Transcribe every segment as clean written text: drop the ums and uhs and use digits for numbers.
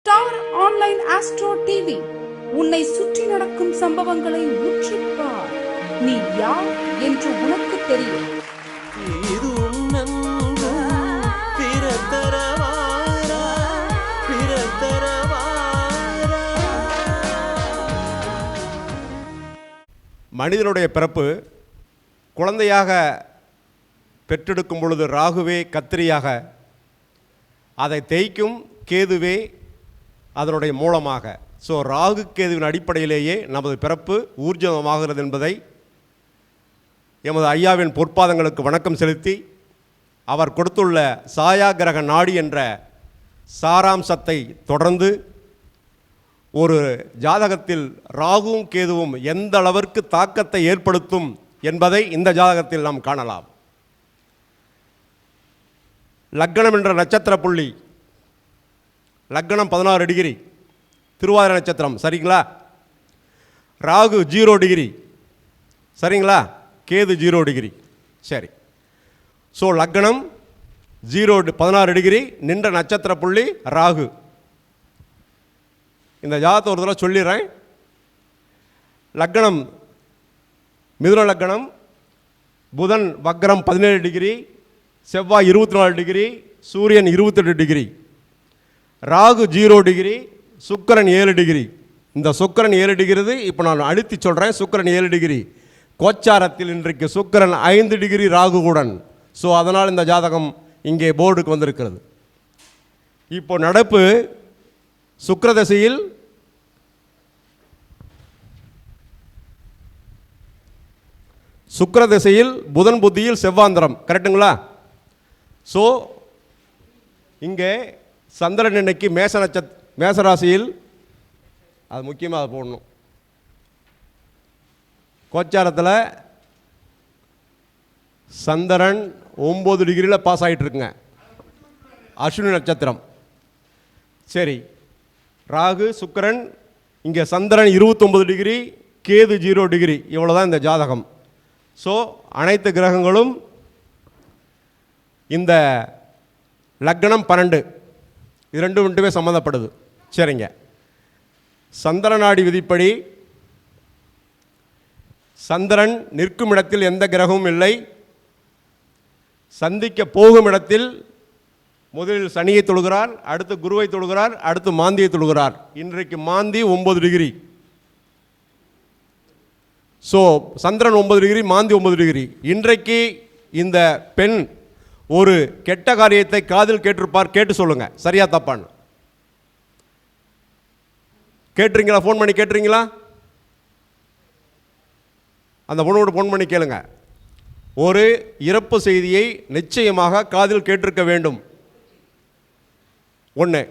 Star online astro TV உன்னை சுற்றி நடக்கும் சம்பவங்களை உற்றுப்பார். நீ யார் என்று உனக்கு தெரியும். மனிதனுடைய பிறப்பு குழந்தையாக பெற்றெடுக்கும் பொழுது ராகுவே கத்திரியாக, அதை தேய்க்கும் கேதுவே அதனுடைய மூலமாக. ஸோ ராகு கேதுவின் அடிப்படையிலேயே நமது பிறப்பு ஊர்ஜிதமாகிறது என்பதை எமது ஐயாவின் பொற்பாதங்களுக்கு வணக்கம் செலுத்தி, அவர் கொடுத்துள்ள சாயா கிரக நாடி என்ற சாராம்சத்தை தொடர்ந்து ஒரு ஜாதகத்தில் ராகுவும் கேதுவும் எந்த அளவிற்கு தாக்கத்தை ஏற்படுத்தும் என்பதை இந்த ஜாதகத்தில் நாம் காணலாம். லக்னம் என்ற நட்சத்திர புள்ளி, லக்னம் 16 டிகிரி, திருவாதிரை நட்சத்திரம், சரிங்களா? ராகு 0 டிகிரி, சரிங்களா? கேது 0 டிகிரி, சரி. ஸோ லக்னம் 16 டிகிரி, நின்ற நட்சத்திர புள்ளி ராகு. இந்த ஜாதகத்தை ஒரு தடவை சொல்லிடுறேன். லக்னம் மிதுன லக்னம், புதன் வக்ரம் 17 டிகிரி, செவ்வாய் 24 டிகிரி, சூரியன் 28 டிகிரி, ராகு 0 டிகிரி, சுக்கிரன் 7 டிகிரி. இந்த சுக்கிரன் 7 டிகிரி இப்போ நான் அழுத்தி சொல்கிறேன். சுக்கிரன் 7 டிகிரி, கோச்சாரத்தில் இன்றைக்கு சுக்கிரன் 5 டிகிரி ராகுவுடன். ஸோ அதனால் இந்த ஜாதகம் இங்கே போர்டுக்கு வந்திருக்கிறது. இப்போ நடப்பு சுக்கிர திசையில் புதன் புத்தியில் செவ்வாந்திரம், கரெக்டுங்களா? ஸோ இங்கே சந்திரன் இன்னைக்கு மேசராசியில், அது முக்கியமாக அதை போடணும். கோச்சாரத்தில் சந்திரன் 9 டிகிரியில் பாஸ் ஆகிட்டு இருக்குங்க, அஸ்வினி நட்சத்திரம். சரி, ராகு சுக்கிரன், இங்கே சந்திரன் 29 டிகிரி, கேது 0 டிகிரி, இவ்வளோ தான் இந்த ஜாதகம். ஸோ அனைத்து கிரகங்களும் இந்த லக்னம் 12 இது ரெண்டுமே சம்மந்தப்படுது, சரிங்க. சந்திரநாடி விதிப்படி சந்திரன் நிற்கும் இடத்தில் எந்த கிரகமும் இல்லை. சந்திக்க போகும் இடத்தில் முதலில் சனியை தொழுகிறார், அடுத்து குருவை தொழுகிறார், அடுத்து மாந்தியை தொழுகிறார். இன்றைக்கு மாந்தி 9 டிகிரி. ஸோ சந்திரன் 9 டிகிரி, மாந்தி 9 டிகிரி. இன்றைக்கு இந்த பெண் ஒரு கெட்ட காரியத்தை காதில் கேட்டிருப்பார். கேட்டு சொல்லுங்க, சரியா தப்பான்னு. கேட்டுறீங்களா? ஃபோன் பண்ணி கேட்டுறீங்களா? அந்த பொண்ணோட ஃபோன் பண்ணி கேளுங்க. ஒரு இறப்பு செய்தியை நிச்சயமாக காதில் கேட்டிருக்க வேண்டும். ஒன்று.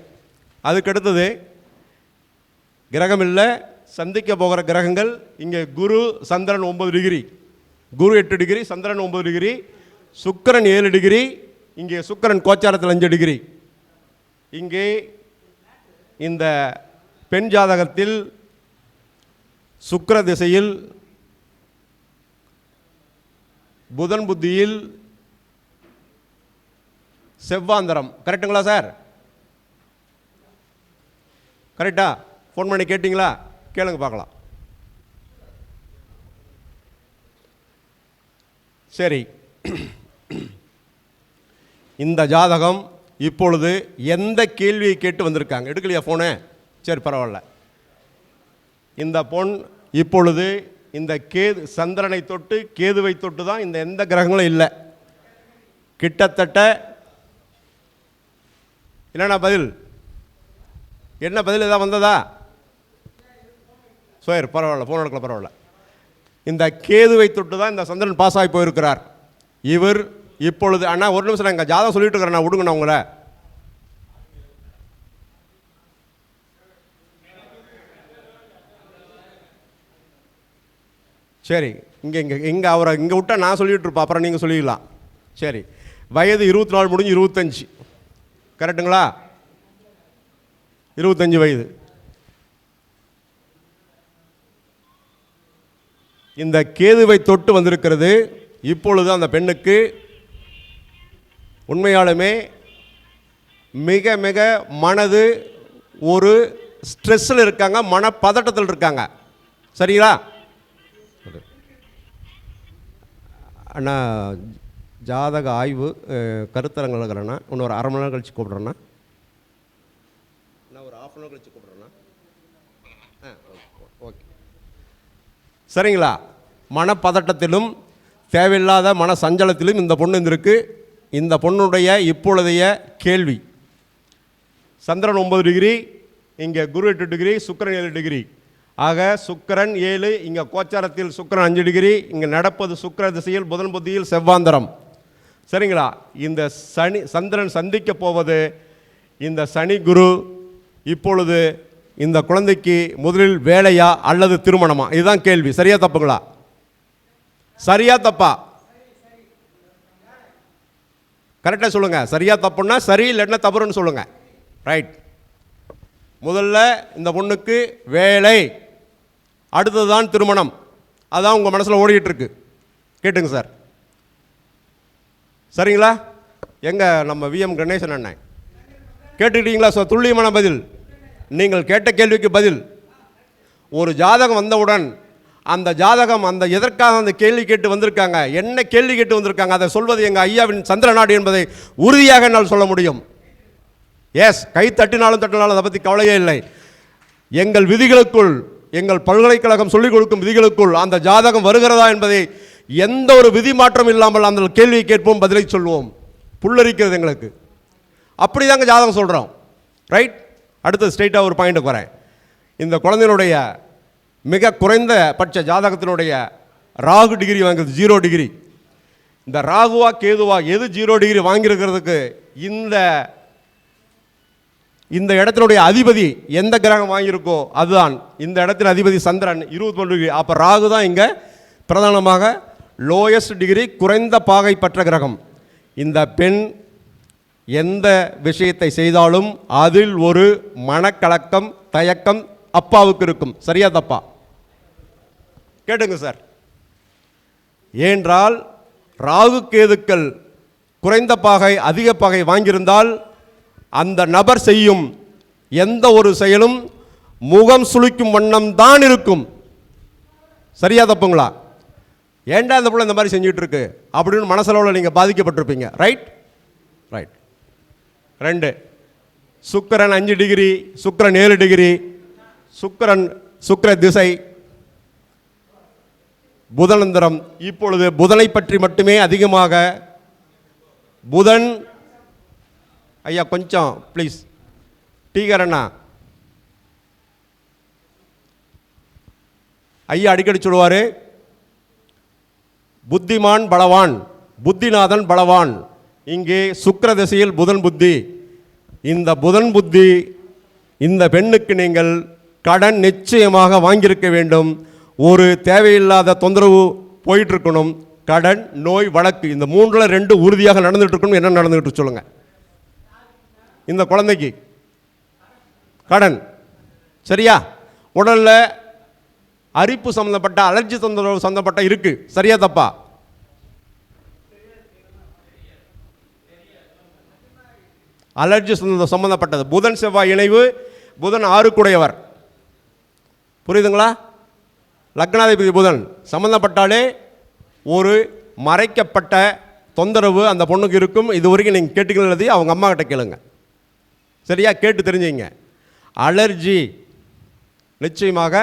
அதுக்கடுத்தது கிரகம் இல்லை, சந்திக்க போகிற கிரகங்கள் இங்கே குரு சந்திரன் 9 டிகிரி, குரு 8 டிகிரி, சந்திரன் 9 டிகிரி, சுக்கிரன் 7 டிகிரி, இங்கே சுக்கிரன் கோச்சாரத்தில் 5 டிகிரி. இங்கே இந்த பெண் ஜாதகத்தில் சுக்கிர திசையில் புதன் புத்தியில் செவ்வாந்தரம், கரெக்டுங்களா சார்? கரெக்டா? ஃபோன் பண்ணி கேட்டிங்களா? கேளுங்க பார்க்கலாம். சரி, இந்த ஜாதகம் இப்பொழுது எந்த கேள்வியை கேட்டு வந்திருக்காங்க? எடுக்கலையா ஃபோனு? சரி, பரவாயில்ல. இந்த பொன் இப்பொழுது இந்த கேது சந்திரனை தொட்டு கேதுவை தொட்டு தான், இந்த எந்த கிரகங்களும் இல்லை. கிட்டத்தட்ட என்னென்ன பதில்? என்ன பதில் எதாவது வந்ததா? சரி, பரவாயில்ல, ஃபோன் எடுக்கல, பரவாயில்ல. இந்த கேதுவை தொட்டு தான் இந்த சந்திரன் பாஸ் ஆகி போயிருக்கிறார். இவர் இப்பொழுது, அண்ணா ஒரு நிமிஷம், எங்கள் ஜாதகம் சொல்லிட்டு இருக்கிறேன், நான் விடுங்கண்ணா உங்களை. சரி, இங்கே அவரை இங்கே விட்டால் நான் சொல்லிகிட்டு இருப்பேன், அப்புறம் நீங்கள் சொல்லிடலாம். சரி, வயது 24 முடிஞ்சு 25, கரெக்டுங்களா? 25 வயது. இந்த கேதுவை தொட்டு வந்திருக்கிறது. இப்பொழுது அந்த பெண்ணுக்கு உண்மையாலுமே மிக மிக மனது ஒரு ஸ்ட்ரெஸ்ஸில் இருக்காங்க, மனப்பதட்டத்தில் இருக்காங்க. சரிங்களா? அண்ணா ஜாதக ஆய்வு கருத்தரங்கள் இருக்கிறேண்ணா. இன்னொரு அரை மணி நேரம் கழிச்சு கூப்பிட்றேண்ணா. நான் ஒரு ½ மணி நேரம் கழிச்சு கூப்பிட்றேண்ணா. ஓகே, சரிங்களா? மனப்பதட்டத்திலும் தேவையில்லாத மன சஞ்சலத்திலும் இந்த பொண்ணு இருந்திருக்கு. இந்த பொண்ணுடைய இப்பொழுதைய கேள்வி, சந்திரன் 9 டிகிரி, இங்கே குரு 8 டிகிரி, சுக்கிரன் 7 டிகிரி. ஆக சுக்கிரன் 7, இங்கே கோச்சாரத்தில் சுக்கிரன் 5 டிகிரி, இங்கே நடப்பது சுக்கிர திசையில் புதன் புத்தியில் செவ்வாந்தரம். சரிங்களா? இந்த சந்திரன் சந்திக்க போவது இந்த சனி குரு. இப்பொழுது இந்த குழந்தைக்கு முதலில் வேலையா அல்லது திருமணமா? இதுதான் கேள்வி. சரியா தப்புங்களா? சரியா தப்பா? கரெக்டாக சொல்லுங்க. சரியா தப்புன்னா சரி, இல்லைன்னா தவறுன்னு சொல்லுங்க. ரைட். முதல்ல இந்த பொண்ணுக்கு வேலை, அடுத்ததுதான் திருமணம். அதான் உங்கள் மனசில் ஓடிக்கிட்டு இருக்கு. கேட்டுங்க சார். சரிங்களா? எங்க நம்ம விஎம் கணேசன் அண்ணன் கேட்டுக்கிட்டீங்களா சார்? துல்லியமான பதில். நீங்கள் கேட்ட கேள்விக்கு பதில். ஒரு ஜாதகம் வந்தவுடன் அந்த ஜாதகம் அந்த எதற்காக அந்த கேள்வி கேட்டு வந்திருக்காங்க, என்ன கேள்வி கேட்டு வந்திருக்காங்க, அதை சொல்வது எங்கள் ஐயாவின் சந்திரநாடு என்பதை உறுதியாக என்னால் சொல்ல முடியும். எஸ், கை தட்டினாலும் தட்டினாலும் அதை பற்றி கவலையே இல்லை. எங்கள் விதிகளுக்குள், எங்கள் பல்கலைக்கழகம் சொல்லிக் கொடுக்கும் விதிகளுக்குள் அந்த ஜாதகம் வருகிறதா என்பதை எந்த ஒரு விதி மாற்றம் இல்லாமல் அந்த கேள்வியை கேட்போம், பதிலை சொல்வோம். புல்லரிக்கிறது எங்களுக்கு. அப்படி தாங்க ஜாதகம் சொல்கிறோம். ரைட். அடுத்து ஸ்ட்ரெயிட்டாக ஒரு பாயிண்ட்டுக்கு வரேன். இந்த குழந்தையினுடைய மிக குறைந்த பட்ச ஜாதகத்தினுடைய ராகு டிகிரி வாங்குறது 0 டிகிரி. இந்த ராகுவா கேதுவா எது 0 டிகிரி வாங்கியிருக்கிறதுக்கு இந்த இடத்தினுடைய அதிபதி எந்த கிரகம் வாங்கியிருக்கோ அதுதான். இந்த இடத்தின் அதிபதி சந்திரன் 21 டிகிரி. அப்போ ராகு தான் இங்கே பிரதானமாக லோயஸ்ட் டிகிரி, குறைந்த பாகை பற்ற கிரகம். இந்த பெண் எந்த விஷயத்தை செய்தாலும் அதில் ஒரு மனக்கலக்கம், தயக்கம் அப்பாவுக்கு இருக்கும். சரியா தப்பா? கேட்டுங்க சார். ஏனென்றால் ராகு கேதுக்கள் குறைந்த பாகை அதிக பாகை வாங்கியிருந்தால் அந்த நபர் செய்யும் எந்த ஒரு செயலும் முகம் சுளிக்கும் வண்ணம் தான் இருக்கும். சரியா தப்புங்களா? ஏண்டா அந்த பிள்ளை இந்த மாதிரி செஞ்சுட்டு இருக்கு அப்படின்னு மனசளவில் நீங்கள் பாதிக்கப்பட்டிருப்பீங்க. Right right. 2, சுக்கிரன் 5 டிகிரி, சுக்கிரன் 7 டிகிரி, சுக்கிர திசை, புதனந்தரம். இப்பொழுது புதனை பற்றி மட்டுமே அதிகமாக புதன் ஐயா கொஞ்சம் ப்ளீஸ் டீகரண்ணா ஐயா அடிக்கடி சொல்லுவார், புத்திமான் பலவான், புத்திநாதன் பலவான். இங்கே சுக்கிர திசையில் புதன் புத்தி. இந்த புதன் புத்தி இந்த பெண்ணுக்கு நீங்கள் கடன் நிச்சயமாக வாங்கியிருக்க வேண்டும். ஒரு தேவையில்லாத தொந்தரவு போயிட்டுருக்கணும். கடன், நோய், வழக்கு, இந்த 3ல் 2 உறுதியாக நடந்துகிட்டு இருக்கணும். என்ன நடந்துகிட்டு சொல்லுங்க? இந்த குழந்தைக்கு கடன். சரியா? உடலில் அரிப்பு சம்மந்தப்பட்ட, அலர்ஜி தொந்தரவு சம்மந்தப்பட்ட இருக்கு. சரியா தப்பா? அலர்ஜி சம்பந்தப்பட்டது. புதன் செவ்வாய் இணைவு. புதன் 6 புரியுதுங்களா? லக்னாதிபதி புதன் சம்பந்தப்பட்டாலே ஒரு மறைக்கப்பட்ட தொந்தரவு அந்த பொண்ணுக்கு இருக்கும். இது வரைக்கும் நீங்கள் கேட்டுக்கிறது அவங்க அம்மா கிட்ட கேளுங்க. சரியா? கேட்டு தெரிஞ்சுங்க. அலர்ஜி நிச்சயமாக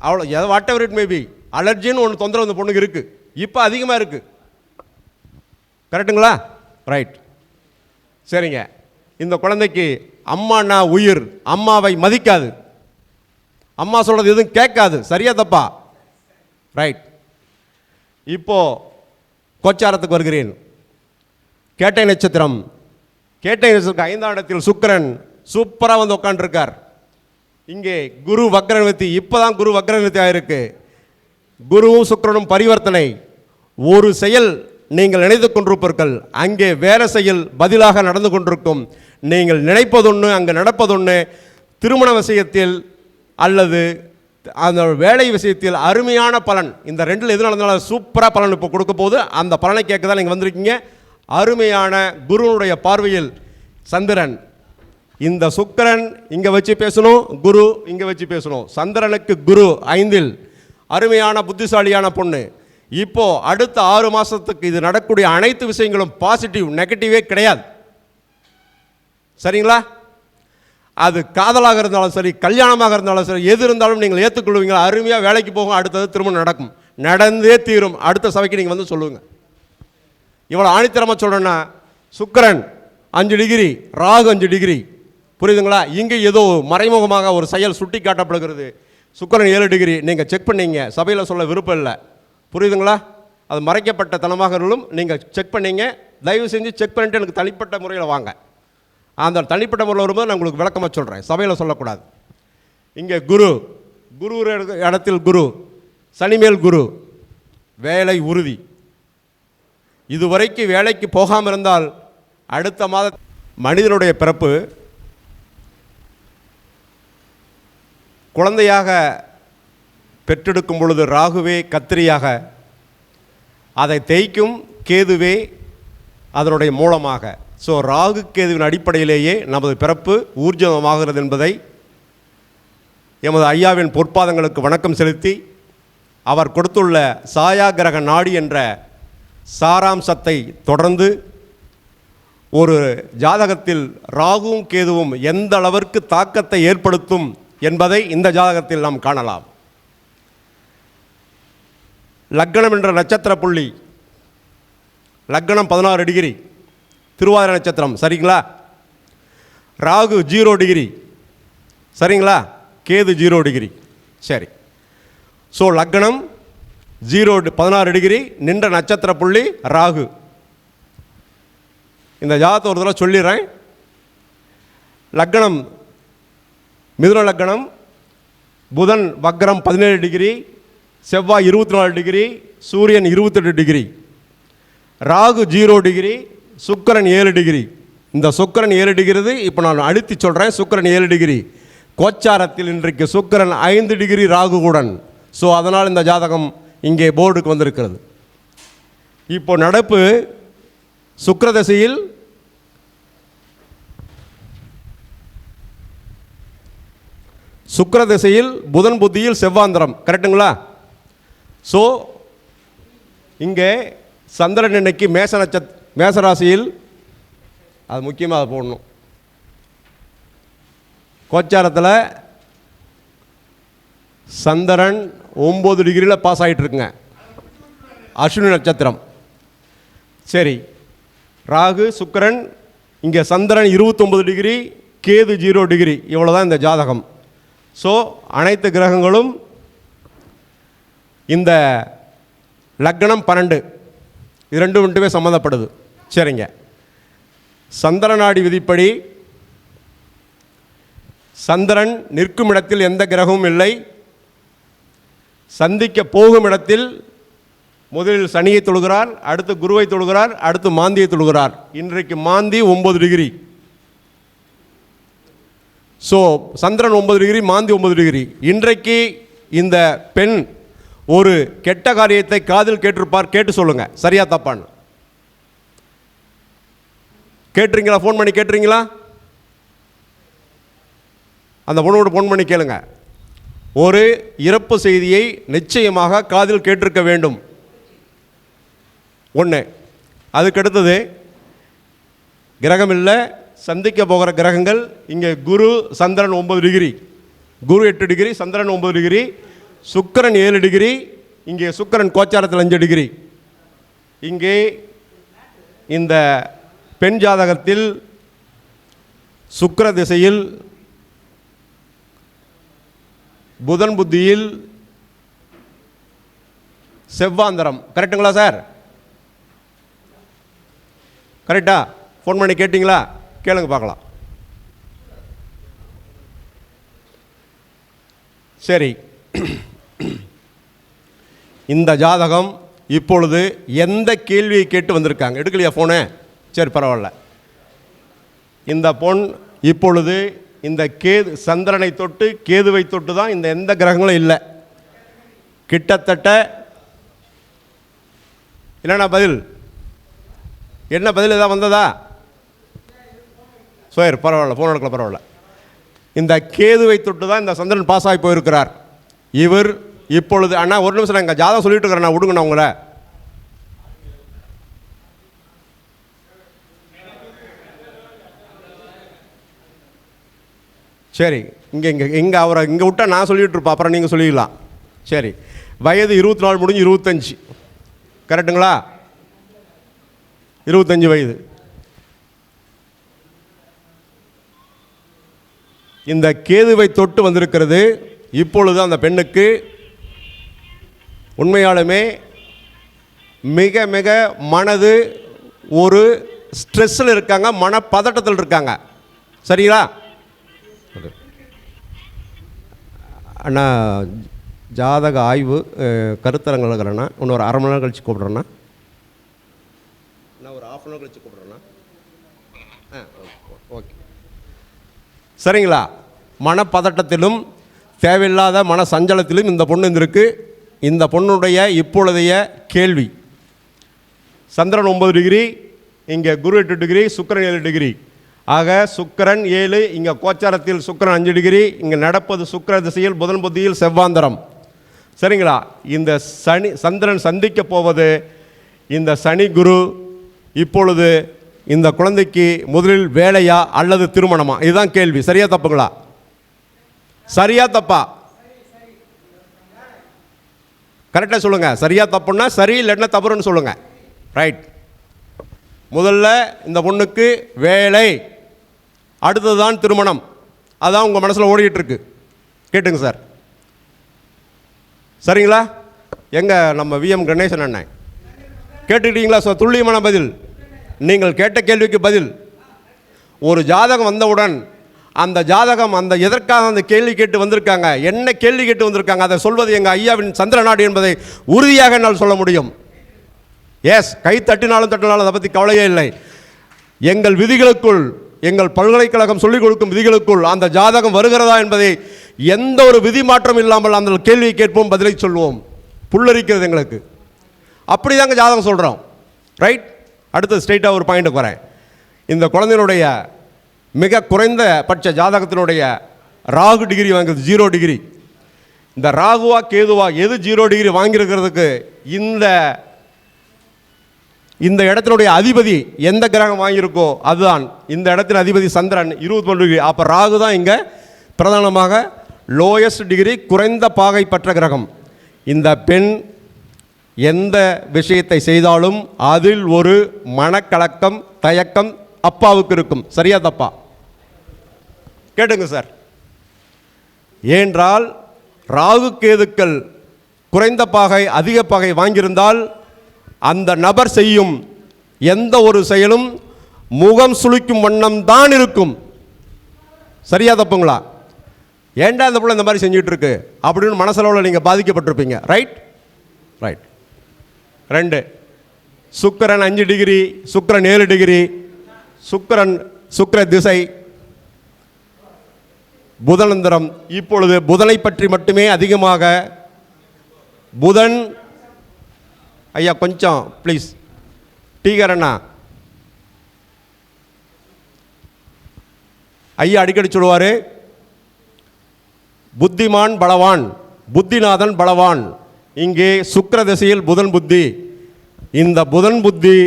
அவ்வளோ வாட் எவர் இட் மேபி, அலர்ஜின்னு ஒன்று தொந்தரவு அந்த பொண்ணுக்கு இருக்குது. இப்போ அதிகமாக இருக்குது. கரெக்டுங்களா? ரைட். சரிங்க. இந்த குழந்தைக்கு அம்மானா உயிர். அம்மாவை மதிக்காது. அம்மா சொல்கிறது எதுவும் கேட்காது. சரியா தப்பா? ரைட். இப்போ கோச்சாரத்துக்கு வருகிறேன். கேட்டை நட்சத்திரம். கேட்டை நட்சத்திரம் 5ஆம் இடத்தில் சுக்கிரன் சூப்பராக வந்து உட்காந்துருக்கார். இங்கே குரு வக்ரநிவர்த்தி. இப்போ தான் குரு வக்ரநிவர்த்தி ஆகிருக்கு. குருவும் சுக்கிரனும் பரிவர்த்தனை. ஒரு செயல் நீங்கள் நினைத்து கொண்டிருப்பீர்கள், அங்கே வேற செயல் பதிலாக நடந்து கொண்டிருக்கும். நீங்கள் நினைப்பதொன்று, அங்கே நடப்பதொன்று. திருமண விஷயத்தில் அல்லது அந்த வேலை விஷயத்தில் அருமையான பலன். இந்த 2ல் எது நடந்தாலும் சூப்பராக பலன் இப்போ கொடுக்க போது. அந்த பலனை கேட்க தான் நீங்கள் வந்திருக்கீங்க. அருமையான குருவனுடைய பார்வையில் சந்திரன் இந்த சுக்கிரன் இங்கே வச்சு பேசணும், குரு இங்கே வச்சு பேசணும். சந்திரனுக்கு குரு 5இல், அருமையான புத்திசாலியான பொண்ணு. இப்போ அடுத்த 6 மாதத்துக்கு இது நடக்கக்கூடிய அனைத்து விஷயங்களும் பாசிட்டிவ், நெகட்டிவே கிடையாது. சரிங்களா? அது காதலாக இருந்தாலும் சரி, கல்யாணமாக இருந்தாலும் சரி, எது இருந்தாலும் நீங்கள் ஏற்றுக்கொள்வீங்க. அருமையாக வேலைக்கு போகும், அடுத்தது திருமணம் நடக்கும், நடந்தே தீரும். அடுத்த சபைக்கு நீங்கள் வந்து சொல்லுவீங்க. இவ்வளோ ஆணித்தரமாக சொல்கிறேன்னா, சுக்கிரன் 5 டிகிரி, ராகு 5 டிகிரி, புரியுதுங்களா? இங்கே ஏதோ மறைமுகமாக ஒரு செயல் சுட்டி காட்டப்படுகிறது. சுக்கிரன் 7 டிகிரி, நீங்கள் செக் பண்ணீங்க, சபையில் சொல்ல விருப்பம் இல்லை, புரியுதுங்களா? அது மறைக்கப்பட்ட தனமாக இருந்தாலும் நீங்கள் செக் பண்ணீங்க. தயவு செஞ்சு செக் பண்ணிட்டு எனக்கு தனிப்பட்ட முறையில் வாங்க. அந்த தனிப்பட்ட முறையில் வரும்போது நான் உங்களுக்கு விளக்கமாக சொல்கிறேன், சபையில் சொல்லக்கூடாது. இங்கே குரு, குரு இடத்தில் குரு, சனிமேல் குரு, வேலை உறுதி. இதுவரைக்கும் வேலைக்கு போகாமல் இருந்தால் அடுத்த மாத மனிதனுடைய பிறப்பு குழந்தையாக பெற்றெடுக்கும் பொழுது ராகுவே கத்திரியாக, அதை தேய்க்கும் கேதுவே அதனுடைய மூலமாக. ஸோ ராகு கேதுவின் அடிப்படையிலேயே நமது பிறப்பு ஊர்ஜிதமாகிறது என்பதை எமது ஐயாவின் பொற்பாதங்களுக்கு வணக்கம் செலுத்தி, அவர் கொடுத்துள்ள சாயா கிரக நாடி என்ற சாராம்சத்தை தொடர்ந்து ஒரு ஜாதகத்தில் ராகுவும் கேதுவும் எந்த அளவிற்கு தாக்கத்தை ஏற்படுத்தும் என்பதை இந்த ஜாதகத்தில் நாம் காணலாம். லக்னம் என்ற நட்சத்திர புள்ளி, லக்னம் 16 டிகிரி, திருவாதிரை நட்சத்திரம், சரிங்களா? ராகு 0 டிகிரி, சரிங்களா? கேது 0 டிகிரி, சரி. ஸோ லக்னம் 16 டிகிரி, நின்ற நட்சத்திர புள்ளி ராகு. இந்த ஜாதகத்தை ஒரு தடவை சொல்லிடுறேன். லக்னம் மிதுன லக்னம், புதன் வக்ரம் 17 டிகிரி, செவ்வாய் 24 டிகிரி, சூரியன் 28 டிகிரி, ராகு 0 டிகிரி, சுக்கிரன் 7 டிகிரி. இந்த சுக்கிரன் 7 டிகிரி இப்போ நான் அழுத்தி சொல்கிறேன். சுக்கிரன் 7 டிகிரி, கோச்சாரத்தில் இன்றைக்கு சுக்கிரன் 5 டிகிரி ராகுவுடன். ஸோ அதனால் இந்த ஜாதகம் இங்கே போர்டுக்கு வந்திருக்கிறது. இப்போ நடப்பு சுக்கிரதசையில் புதன் புத்தியில் செவ்வாந்திரம், கரெக்டுங்களா? ஸோ இங்கே சந்திரன் இன்னைக்கு மேசராசியில், அது முக்கியமாக அதை போடணும். கோச்சாரத்தில் சந்திரன் 9 டிகிரியில் பாஸ் ஆகிட்டு இருக்குங்க, அஸ்வினி நட்சத்திரம். சரி, ராகு சுக்கிரன், இங்கே சந்திரன் 29 டிகிரி, கேது 0 டிகிரி, இவ்வளோ தான் இந்த ஜாதகம். ஸோ அனைத்து கிரகங்களும் இந்த லக்னம் 12 இது ரெண்டு மட்டுமே சம்மந்தப்படுது. சரிங்க. சந்திரநாடி விதிப்படி சந்திரன் நிற்கும் இடத்தில் எந்த கிரகமும் இல்லை. சந்திக்க போகும் இடத்தில் முதலில் சனியை தொழுகிறார், அடுத்து குருவை தொழுகிறார், அடுத்து மாந்தியை தொழுகிறார். இன்றைக்கு மாந்தி 9 டிகிரி. ஸோ சந்திரன் 9 டிகிரி, மாந்தி 9 டிகிரி. இன்றைக்கு இந்த பெண் ஒரு கெட்ட காரியத்தை காதில் கேட்டிருப்பார். கேட்டு சொல்லுங்க, சரியா தப்பான்னு. கேட்டுறீங்களா? ஃபோன் பண்ணி கேட்டுறீங்களா? அந்த பொண்ணோட ஃபோன் பண்ணி கேளுங்க. ஒரு இறப்பு செய்தியை நிச்சயமாக காதில் கேட்டிருக்க வேண்டும். ஒன்று. அதுக்கடுத்தது கிரகம் இல்லை, சந்திக்க போகிற கிரகங்கள் இங்கே குரு சந்திரன் 9 டிகிரி, குரு 8 டிகிரி, சந்திரன் 9 டிகிரி, சுக்கிரன் 7 டிகிரி, இங்கே சுக்கிரன் கோச்சாரத்தில் 5 டிகிரி. இங்கே இந்த பெண் ஜாதகத்தில் சுக்கிர திசையில் புதன் புத்தியில் செவ்வாந்தரம். கரெக்டுங்களா சார்? கரெக்டா? ஃபோன் பண்ணி கேட்டிங்களா? கேளுங்க பார்க்கலாம். சரி, இந்த ஜாதகம் இப்பொழுது எந்த கேள்வியை கேட்டு வந்திருக்காங்க? எடுக்கலையா ஃபோனு? சரி, பரவாயில்ல. இந்த பொன் இப்பொழுது இந்த கேது சந்திரனை தொட்டு கேதுவை தொட்டு தான், இந்த எந்த கிரகங்களும் இல்லை. கிட்டத்தட்ட இல்லைண்ணா பதில் என்ன பதில் ஏதாவது வந்ததா? சோயர் பரவாயில்ல, ஃபோன் எடுக்கல, பரவாயில்ல. இந்த கேதுவை தொட்டு தான் இந்த சந்திரன் பாஸ் ஆகி போயிருக்கிறார். இவர் இப்பொழுது அண்ணா ஒரு நிமிஷம் நான் எங்கள் ஜாதகம் சொல்லிட்டு இருக்கிறேன், நான் விடுங்கண்ணா உங்களை. சரி, இங்கே அவரை இங்கே விட்டால் நான் சொல்லிகிட்டு இருப்பேன், அப்புறம் நீங்கள் சொல்லிடலாம். சரி, வயது 24 முடிஞ்சு 25, கரெக்டுங்களா? 25 வயது. இந்த கேதுவை தொட்டு வந்திருக்கிறது. இப்பொழுது அந்த பெண்ணுக்கு உண்மையாலுமே மிக மிக மனது ஒரு ஸ்ட்ரெஸ்ஸில் இருக்காங்க, மனப்பதட்டத்தில் இருக்காங்க. சரிங்களா அண்ணா? ஜாதக ஆய்வு கருத்தரங்கள் இருக்கிறேண்ணா. இன்னொரு அரை மணி நேரம் கழித்து கூப்பிட்றேண்ணா. நான் ஒரு ½ மணி நேரம் கழித்து கூப்பிட்றேண்ணா. ஓகே, சரிங்களா? மனப்பதட்டத்திலும் தேவையில்லாத மன சஞ்சலத்திலும் இந்த பொண்ணு இருந்திருக்கு. இந்த பொண்ணுடைய இப்பொழுதைய கேள்வி, சந்திரன் 9 டிகிரி, இங்கே குரு 8 டிகிரி, சுக்கிரன் 7 டிகிரி. ஆக சுக்கிரன் 7, இங்கே கோச்சாரத்தில் சுக்கிரன் 5 டிகிரி, இங்கே நடப்பது சுக்கிர திசையில் புதன் புத்தியில் செவ்வாந்தரம். சரிங்களா? இந்த சந்திரன் சந்திக்க போவது இந்த சனி குரு. இப்பொழுது இந்த குழந்தைக்கு முதலில் வேலையா அல்லது திருமணமா? இதுதான் கேள்வி. சரியா தப்புங்களா? சரியா தப்பா? கரெக்டாக சொல்லுங்கள். சரியா தப்புன்னா சரி, இல்லைன்னா தப்புன்னு சொல்லுங்கள். ரைட். முதல்ல இந்த பொண்ணுக்கு வேலை, அடுத்தது தான் திருமணம். அதான் உங்கள் மனசில் ஓடிட்டுருக்கு. கேட்டுங்க சார். சரிங்களா? எங்கள் நம்ம விஎம் கணேசன் அண்ணன் கேட்டுக்கிட்டீங்களா? சார், துல்லியமான பதில். நீங்கள் கேட்ட கேள்விக்கு பதில். ஒரு ஜாதகம் வந்தவுடன் அந்த ஜாதகம் அந்த எதற்காக அந்த கேள்வி கேட்டு வந்திருக்காங்க, என்ன கேள்வி கேட்டு வந்திருக்காங்க, அதை சொல்வது எங்கள் ஐயாவின் சந்திரநாடு என்பதை உறுதியாக என்னால் சொல்ல முடியும். எஸ், கை தட்டினாலும் தட்டினாலும் அதை பற்றி கவலையே இல்லை. எங்கள் விதிகளுக்குள், எங்கள் பல்கலைக்கழகம் சொல்லிக் கொடுக்கும் விதிகளுக்குள் அந்த ஜாதகம் வருகிறதா என்பதை எந்த ஒரு விதி மாற்றம் இல்லாமல் அந்த கேள்வியை கேட்போம், பதிலை சொல்வோம். புல்லரிக்கிறது எங்களுக்கு. அப்படி தாங்க ஜாதகம் சொல்கிறோம். ரைட். அடுத்து ஸ்ட்ரெயிட்டாக ஒரு பாயிண்ட்டுக்கு வரேன். இந்த குழந்தையினுடைய மிக குறைந்த பட்ச ஜாதகத்தினுடைய ராகு டிகிரி வாங்குறது 0 டிகிரி. இந்த ராகுவா கேதுவா எது 0 டிகிரி வாங்கியிருக்கிறதுக்கு இந்த இடத்தினுடைய அதிபதி எந்த கிரகம் வாங்கியிருக்கோ அதுதான் இந்த இடத்தின் அதிபதி சந்திரன் 23 டிகிரி. அப்போ ராகு தான் இங்கே பிரதானமாக லோயஸ்ட் டிகிரி, குறைந்த பாகை பற்ற கிரகம். இந்த பெண் எந்த விஷயத்தை செய்தாலும் அதில் ஒரு மனக்கலக்கம், தயக்கம் அப்பாவுக்கு இருக்கும். சரியா தப்பா? கேட்டுங்க சார். ஏனென்றால் ராகு கேதுக்கள் குறைந்த பாகை அதிக பாகை வாங்கியிருந்தால் அந்த நபர் செய்யும் எந்த ஒரு செயலும் முகம் சுளிக்கும் வண்ணம் தான் இருக்கும். சரியா தப்புங்களா? ஏண்டா இந்த பிள்ளை இந்த மாதிரி செஞ்சுட்டு இருக்கு அப்படின்னு மனசளவில் நீங்கள் பாதிக்கப்பட்டிருப்பீங்க. Right right. 2, சுக்கிரன் 5 டிகிரி, சுக்கிரன் 7 டிகிரி, சுக்கிர திசை, புதனந்தரம். இப்பொழுது புதனை பற்றி மட்டுமே அதிகமாக புதன் ஐயா கொஞ்சம் ப்ளீஸ் டீகரண்ணா ஐயா அடிக்கடி சொல்லுவார், புத்திமான் பலவான், புத்திநாதன் பலவான். இங்கே சுக்கிர திசையில் புதன் புத்தி. இந்த புதன் புத்தி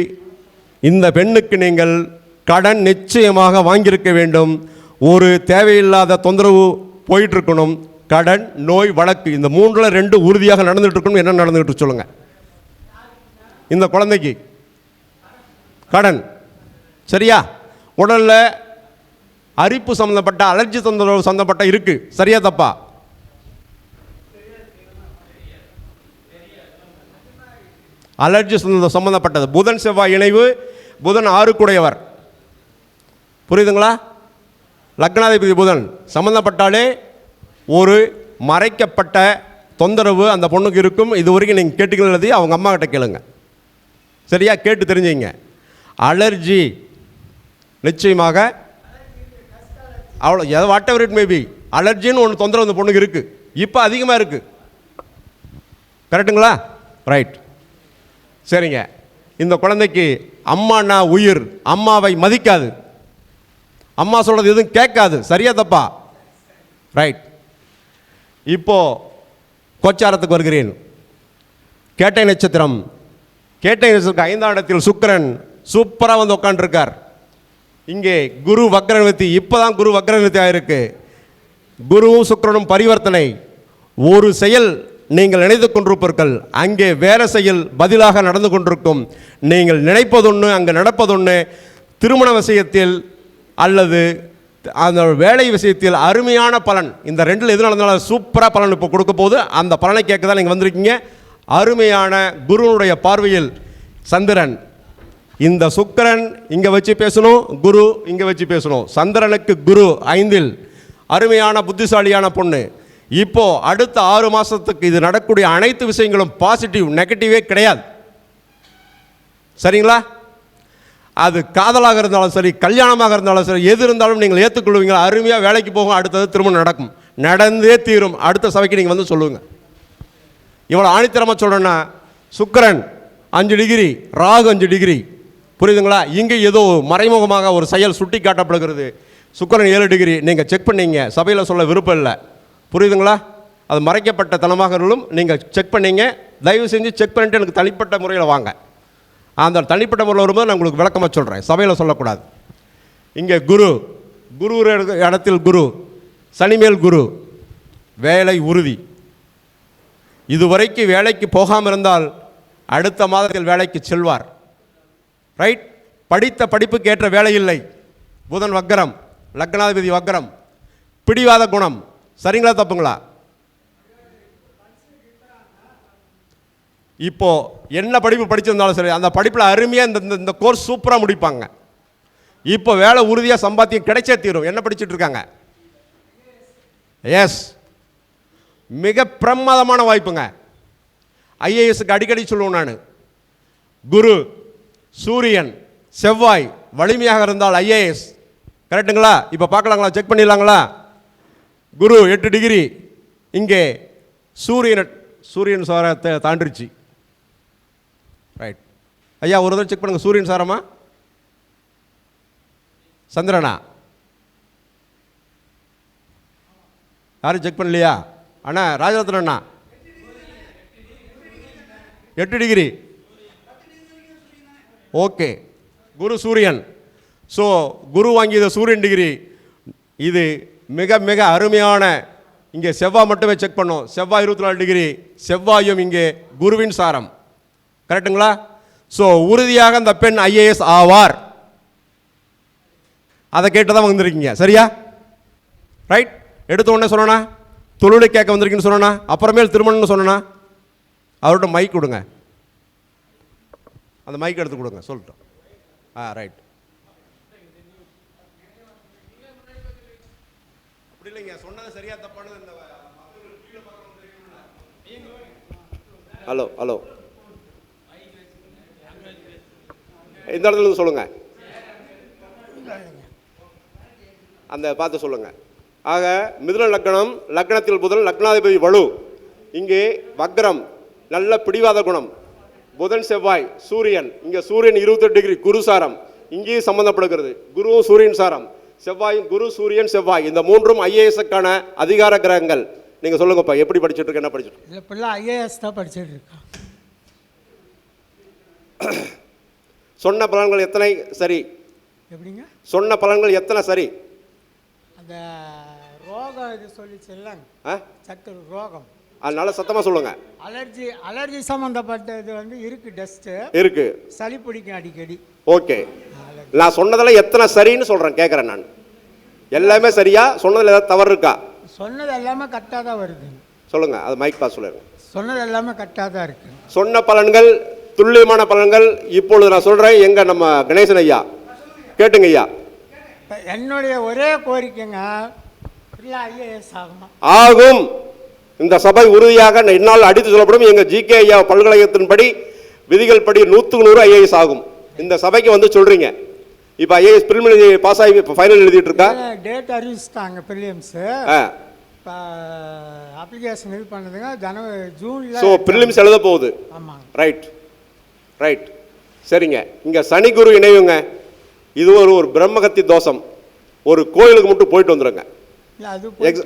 இந்த பெண்ணுக்கு நீங்கள் கடன் நிச்சயமாக வாங்கியிருக்க வேண்டும். ஒரு தேவையில்லாத தொந்தரவு போயிட்டுருக்கணும். கடன், நோய், வழக்கு, இந்த 3ல் 2 உறுதியாக நடந்துகிட்டு இருக்கணும். என்ன நடந்துகிட்டு சொல்லுங்கள்? இந்த குழந்தைக்கு கடன். சரியா? உடலில் அரிப்பு சம்மந்தப்பட்ட, அலர்ஜி தொந்தரவு சம்மந்தப்பட்ட இருக்குது. சரியா தப்பா? அலர்ஜி சம்மந்தப்பட்டது. புதன் செவ்வாய் இணைவு. புதன் 6 புரியுதுங்களா? லக்னாதிபதி புதன் சம்மந்தப்பட்டாலே ஒரு மறைக்கப்பட்ட தொந்தரவு அந்த பொண்ணுக்கு இருக்கும். இது வரைக்கும் நீங்கள் கேட்டுக்கிறது அவங்க அம்மா கிட்ட கேளுங்க. சரியா? கேட்டு தெரிஞ்சுங்க. அலர்ஜி நிச்சயமாக அவ்வளோ வாட் எவர் இட் மேபி, அலர்ஜின்னு ஒன்று தொந்தரவு அந்த பொண்ணுக்கு இருக்குது. இப்போ அதிகமாக இருக்குது. கரெக்டுங்களா? ரைட். சரிங்க. இந்த குழந்தைக்கு அம்மானா உயிர், அம்மாவை மதிக்காது. அம்மா சொல்கிறது எதுவும் கேட்காது. சரியா தப்பா? ரைட். இப்போ கோச்சாரத்துக்கு வருகிறேன். கேட்டை நட்சத்திரம். கேட்டை நட்சத்திரம் 5ஆம் இடத்தில் சுக்கிரன் சூப்பராக வந்து உட்காந்துருக்கார். இங்கே குரு வக்ரநிவர்த்தி. இப்போ தான் குரு வக்ரநிவர்த்தி ஆயிருக்கு. குருவும் சுக்கிரனும் பரிவர்த்தனை. ஒரு செயல் நீங்கள் நினைத்து கொண்டிருப்பீர்கள், அங்கே வேறு செயல் பதிலாக நடந்து கொண்டிருக்கும். நீங்கள் நினைப்பதொன்று, அங்கே நடப்பதொன்று. திருமண விஷயத்தில் அல்லது அந்த வேலை விஷயத்தில் அருமையான பலன். இந்த ரெண்டில் எது நடந்தாலும் சூப்பராக பலன் இப்போ கொடுக்க போது. அந்த பலனை கேட்க தான் நீங்கள் வந்திருக்கீங்க. அருமையான குருனுடைய பார்வையில் சந்திரன். இந்த சுக்கிரன் இங்கே வச்சு பேசணும், குரு இங்கே வச்சு பேசணும். சந்திரனுக்கு குரு 5இல். அருமையான புத்திசாலியான பொண்ணு. இப்போ அடுத்த 6 மாதத்துக்கு இது நடக்கக்கூடிய அனைத்து விஷயங்களும் பாசிட்டிவ், நெகட்டிவே கிடையாது. சரிங்களா? அது காதலாக இருந்தாலும் சரி, கல்யாணமாக இருந்தாலும் சரி, எது இருந்தாலும் நீங்கள் ஏற்றுக்கொள்வீங்க. அருமையாக வேலைக்கு போகும். அடுத்தது திருமணம் நடக்கும். நடந்தே தீரும். அடுத்த சபைக்கு நீங்கள் வந்து சொல்லுங்கள். இவ்வளோ ஆணித்தரமாக சொல்கிறேன்னா, சுக்கிரன் 5 டிகிரி, ராகு 5 டிகிரி. புரியுதுங்களா? இங்கே ஏதோ மறைமுகமாக ஒரு செயல் சுட்டி காட்டப்படுகிறது. சுக்கிரன் 7 டிகிரி. நீங்கள் செக் பண்ணீங்க, சபையில் சொல்ல விருப்பம் இல்லை. புரியுதுங்களா? அது மறைக்கப்பட்ட தனமாக இருந்தாலும் நீங்கள் செக் பண்ணீங்க. தயவு செஞ்சு செக் பண்ணிட்டு எனக்கு தனிப்பட்ட முறையில் வாங்க. அந்த தனிப்பட்ட முறையில் வரும்போது நான் உங்களுக்கு விளக்கமாக சொல்கிறேன், சபையில் சொல்லக்கூடாது. இங்கே குரு, குரு இடத்தில் குரு, சனிமேல் குரு. வேலை உறுதி. இதுவரைக்கும் வேலைக்கு போகாமல் இருந்தால் அடுத்த மாதத்தில் வேலைக்கு செல்வார். ரைட். படித்த படிப்புக்கு ஏற்ற வேலை இல்லை. புதன் வக்கரம், லக்னாதிபதி வக்கரம், பிடிவாத குணம். சரிங்களா தப்புங்களா? இப்போ என்ன படிப்பு படிச்சிருந்தாலும் சரி, அந்த படிப்பில் அருமையாக இந்த கோர்ஸ் சூப்பராக முடிப்பாங்க. இப்போ வேலை உறுதியாக சம்பாத்தியம் கிடைச்சே தீரும். என்ன படிச்சுட்டு இருக்காங்க? எஸ், மிக பிரமாதமான வாய்ப்புங்க. ஐஏஎஸ்க்கு அடிக்கடி சொல்லுவேன் நான். குரு, சூரியன், செவ்வாய் வலிமையாக இருந்தால் ஐஏஎஸ். கரெக்டுங்களா? இப்போ பார்க்கலாங்களா? செக் பண்ணிடலாங்களா? குரு 8 டிகிரி. இங்கே சூரியன் சாரத்தை தாண்டிருச்சு. ரைட். ஐயா ஒரு தடவை செக் பண்ணுங்க. சூரியன் சாரமா சந்திரனா? யாரும் செக் பண்ணலையா? அண்ணா ராஜரத்ன அண்ணா 8 டிகிரி. ஓகே. குரு சூரியன். ஸோ குரு வாங்கியது சூரியன் டிகிரி. இது மிக மிக அருமையான. இங்கே செவ்வாய் மட்டுமே செக் பண்ணோம். செவ்வாய் 24 டிகிரி. செவ்வாயும் இங்கே குருவின் சாரம். கரெக்டுங்களா? ஸோ உறுதியாக அந்த பெண் ஐஏஎஸ் ஆவார். அதை கேட்டு தான் வந்திருக்கீங்க. சரியா? ரைட். எடுத்த உடனே சொன்னா தொழிலை கேட்க வந்திருக்கீங்கன்னு சொன்னா, அப்புறமேல் திருமணம்னு சொன்னா, அவர்கிட்ட மைக் கொடுங்க. அந்த மைக் எடுத்து கொடுங்க. சொல்லிட்டோம். ரைட். அப்படி இல்லைங்க, சொன்னது சரியா தப்பானது. ஹலோ ஹலோ, இந்த இடத்துல இருந்து சொல்லுங்க. அந்த பார்த்து சொல்லுங்க. ஆக மிதுன லக்னம், லக்னத்தில் புதன், லக்னாதிபதி வலு. இங்கே வக்ரம், நல்ல பிடிவாத குணம். புதன் செவ்வாய் சூரியன். இங்கே சூரியன் 28 டிகிரி குருசாரம். இங்கேயும் சம்பந்தப்படுகிறது. குருவும் சூரியன் சாரம். செவ்வாயும் குரு சூரியன் செவ்வாய். இந்த மூன்றும் ஐஏஎஸ்க்கான அதிகார கிரகங்கள். நீங்கள் சொல்லுங்கப்பா, எப்படி படிச்சுட்டு இருக்க? என்ன படிச்சுட்டு? இல்லை, இப்பெல்லாம் ஐஏஎஸ் தான் படிச்சுட்டு இருக்கா. சொன்ன பலன்கள் எத்தனை சரி? எப்படிங்க? சொன்ன பலன்கள் எத்தனை சரி? அந்த ரோகம் இது சொல்லிச்சுல்லங்க, சக்கரை ரோகம். அதனால சத்தமாக சொல்லுங்க. அலர்ஜி சம்மந்தப்பட்டது வந்து இருக்கு. டஸ்ட்டு இருக்கு. சளி பிடிக்கும் அடிக்கடி. ஓகே. நான் சொன்னதில் எத்தனை சரின்னு சொல்கிறேன், கேட்குறேன் நான். எல்லாமே சரியா? சொன்னதில் ஏதாவது தவறு இருக்கா? சொன்னது எல்லாமே கரெக்டாக தான் வருது. சொல்லுங்க. அது மைக் பாஸ் சொல்லுங்க. சொன்னது எல்லாமே கரெக்டாக தான் இருக்கு. சொன்ன பலன்கள் துல்லியமான பலன்கள். இப்பொழுது நான் சொல்கிறேன். எங்கள் நம்ம கணேசன் ஐயா கேட்டுங்க ஐயா. என்னுடைய ஒரே கோரிக்கைங்க, இல்லை ஐஏஎஸ் ஆகும். ஆகும். இந்த சபை உறுதியாக என்னால் அடித்து சொல்லப்படும். எங்கள் ஜிகே ஐயா பல்கலைக்கழகத்தின்படி விதிகள் படி 100க்கு 100 ஐஏஎஸ் ஆகும். இந்த சபைக்கு வந்து சொல்கிறீங்க. இப்போ ஐஏஎஸ் பிரிலிமினரி பாஸ் ஆகி இப்போ ஃபைனல் எழுதிட்டு இருக்கா? டேட் அறிவிச்சிட்டாங்க பிரிலிம்ஸு. இப்போ அப்ளிகேஷன் இது பண்ணுதுங்க ஜூனில். ஸோ பிரிலிம்ஸ் எழுத போகுது. ஆமாங்க. Right right. சரிங்க. இங்கே சனி குரு இணைவுங்க. இது ஒரு பிரம்மகத்தி தோஷம். ஒரு கோயிலுக்கு மட்டும் போயிட்டு வந்துடுங்க. இல்லை அது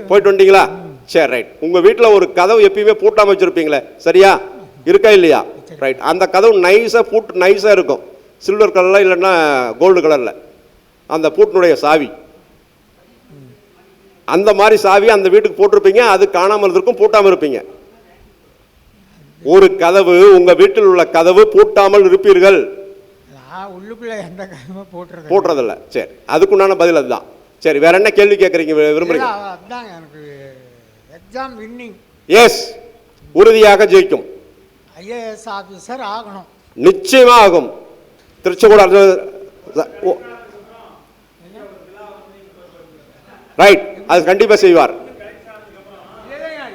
போயிட்டு வந்துட்டீங்களா? சரி, ரைட். உங்கள் வீட்டில் ஒரு கதவு எப்பயுமே பூட்டாமல் வச்சுருப்பீங்களே, சரியா? இருக்கா இல்லையா? ரைட். அந்த கதவு நைஸாக இருக்கும், சில்வர் கலரில் இல்லைன்னா கோல்டு கலரில். அந்த பூட்டினுடைய சாவி, அந்த மாதிரி சாவி அந்த வீட்டுக்கு போட்டிருப்பீங்க. அது காணாமல் இருக்கும், பூட்டாமல் இருப்பீங்க. ஒரு கதவு, உங்கள் வீட்டில் உள்ள கதவு பூட்டாமல் இருப்பீர்கள். உள்ளுக்குள்ளே எந்த கதவை போட்டுறதில்ல. சரி, அதுக்குண்டான பதில் அதுதான். சரி, வேற என்ன கேள்வி கேட்குறீங்க, விரும்புறீங்க? அதுதான் எனக்கு எக்ஸாம் வின்னிங். எஸ், உறுதியாக ஜெயிக்கும். ஐஏஎஸ் ஆஃபீஸர் ஆகணும். நிச்சயமா ஆகும். திருச்செங்கோடு ரைட், அது கண்டிப்பாக செய்வார்.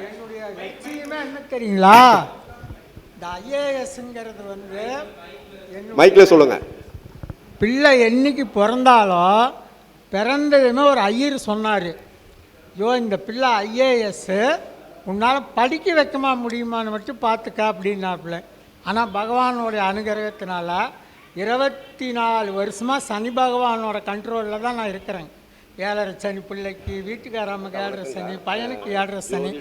என்னுடைய லட்சியமே என்ன தெரியுங்களா? இந்த ஐஏஎஸ்ங்கிறது வந்து மைக்கில் சொல்லுங்க. பிள்ளை என்னைக்கு பிறந்தாலும் பிறந்ததுமே ஒரு ஐயர் சொன்னார், ஐயோ இந்த பிள்ளை ஐஏஎஸ் உன்னால் படிக்க வைக்கமா முடியுமான்னு மட்டும் பார்த்துக்க அப்படின்னாப்புல. ஆனால் பகவானோடைய அனுகிரகத்தினால 24 வருஷமாக சனி பகவானோட கண்ட்ரோலில் தான் நான் இருக்கிறேன். 7.5 சனி பிள்ளைக்கு, வீட்டுக்காரம்மாக்கு 7.5 சனி, பையனுக்கு 7.5 சனி.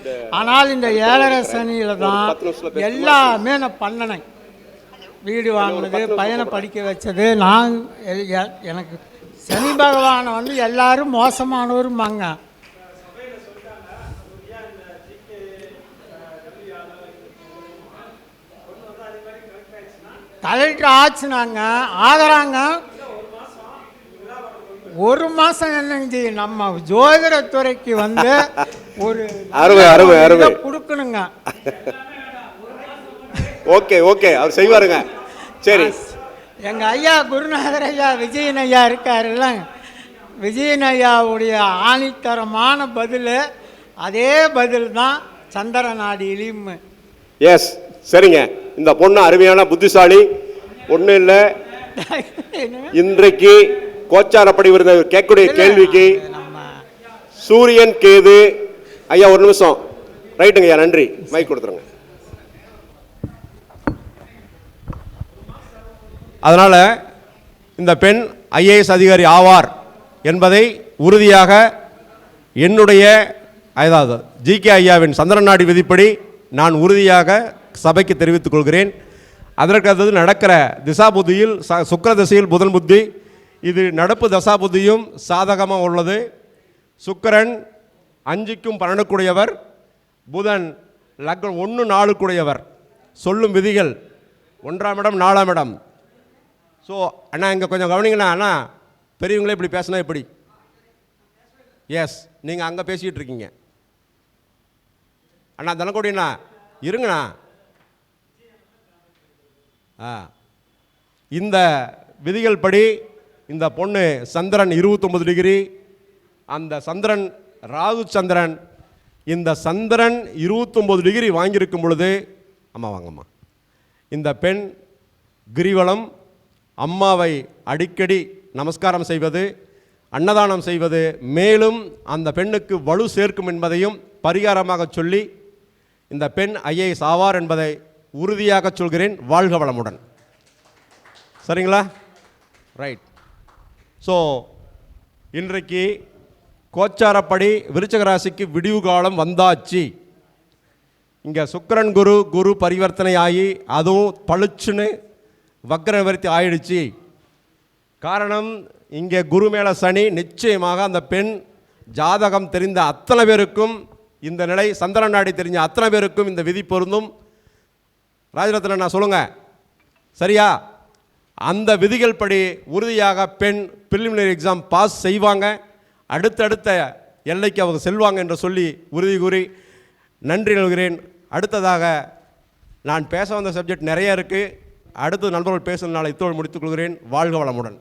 ஆனால் இந்த 7.5 சனியில் தான் எல்லாமே நான் பண்ணினேன். வீடு வாங்கினது, பையனை படிக்க வச்சது. நான் எனக்கு சனி பகவானை வந்து எல்லாரும் மோசமானவருமாங்க. கலெக்டர் ஆச்சுனாங்க, ஆகிறாங்க. ஒரு மாசம் என்னங்க நம்ம ஜோதிடத்துறைக்கு வந்து ஒரு கொடுக்கணுங்க. ஓகே ஓகே, அவர் செய்வாருங்க. சரி, எங்கள் ஐயா குருநாதர் ஐயா விஜயன் ஐயா இருக்காருல்ல, விஜயன் ஐயாவுடைய ஆணித்தரமான பதில் அதே பதில் தான் சந்திரநாடியிலும். எஸ், சரிங்க. இந்த பொண்ணு அருமையான புத்திசாலி. ஒன்றும் இல்லை, இன்றைக்கு கோச்சாரப்படி வருத கேட்கக்கூடிய கேள்விக்கு சூரியன் கேது. ஐயா ஒரு நிமிஷம். ரைட்டுங்க ஐயா, நன்றி. மைக் கொடுத்துருங்க. அதனால் இந்த பெண் ஐஏஎஸ் அதிகாரி ஆவார் என்பதை உறுதியாக என்னுடைய, அதாவது ஜிகே ஐயாவின் சந்திரநாடி விதிப்படி நான் உறுதியாக சபைக்கு தெரிவித்துக் கொள்கிறேன். அதற்கு அடுத்தது நடக்கிற திசாபுத்தியில் சுக்கிர திசையில் புதன் புத்தி, இது நடப்பு தசாபுத்தியும் சாதகமாக உள்ளது. சுக்கிரன் 5க்கும் 12 புதன் லக்னம் 1 4 சொல்லும் விதிகள் 1ஆம் இடம் 4ஆம் இடம். ஸோ அண்ணா இங்கே கொஞ்சம் கவனிங்கண்ணா. அண்ணா பெரியவங்களே இப்படி பேசினா எப்படி? எஸ், நீங்கள் அங்கே பேசிக்கிட்டு இருக்கீங்க. அண்ணா தனக்கோடிண்ணா இருங்கண்ணா. இந்த விதிகள் படி இந்த பொண்ணு சந்திரன் 29 டிகிரி, அந்த சந்திரன் ராகு சந்திரன், இந்த சந்திரன் 29 டிகிரி வாங்கியிருக்கும் பொழுது, அம்மா வாங்கம்மா, இந்த பெண் கிரிவலம், அம்மாவை அடிக்கடி நமஸ்காரம் செய்வது, அன்னதானம் செய்வது மேலும் அந்த பெண்ணுக்கு வலு சேர்க்கும் என்பதையும் பரிகாரமாக சொல்லி இந்த பெண் ஐஏஎஸ் ஆவார் என்பதை உறுதியாக சொல்கிறேன். வாழ்க வளமுடன். சரிங்களா? ரைட். ஸோ இன்றைக்கு கோச்சாரப்படி விருச்சிக ராசிக்கு விடிவு காலம் வந்தாச்சு. இங்கே சுக்கிரன் குரு பரிவர்த்தனை ஆகி அதுவும் பளிச்சுன்னு வக்ர நிவர்த்தி ஆயிடுச்சு. காரணம், இங்கே குரு மேலே சனி. நிச்சயமாக அந்த பெண் ஜாதகம் தெரிந்த அத்தனை பேருக்கும் இந்த நிலை, சந்திரன் நாடி தெரிஞ்ச அத்தனை பேருக்கும் இந்த விதி பொருந்தும். ராஜரத்ன நான் சொல்லுங்க, சரியா? அந்த விதிகள் படி உறுதியாக பெண் பிரிலிமினரி எக்ஸாம் பாஸ் செய்வாங்க, அடுத்தடுத்த எல்லைக்கு அவங்க செல்வாங்க என்று சொல்லி உறுதி கூறி நன்றி நல்கிறேன். அடுத்ததாக நான் பேச வந்த சப்ஜெக்ட் நிறைய இருக்குது. அடுத்து நண்பர்கள் பேசுகிறதுனால இத்தோடு முடித்துக் கொள்கிறேன். வாழ்க வளமுடன்.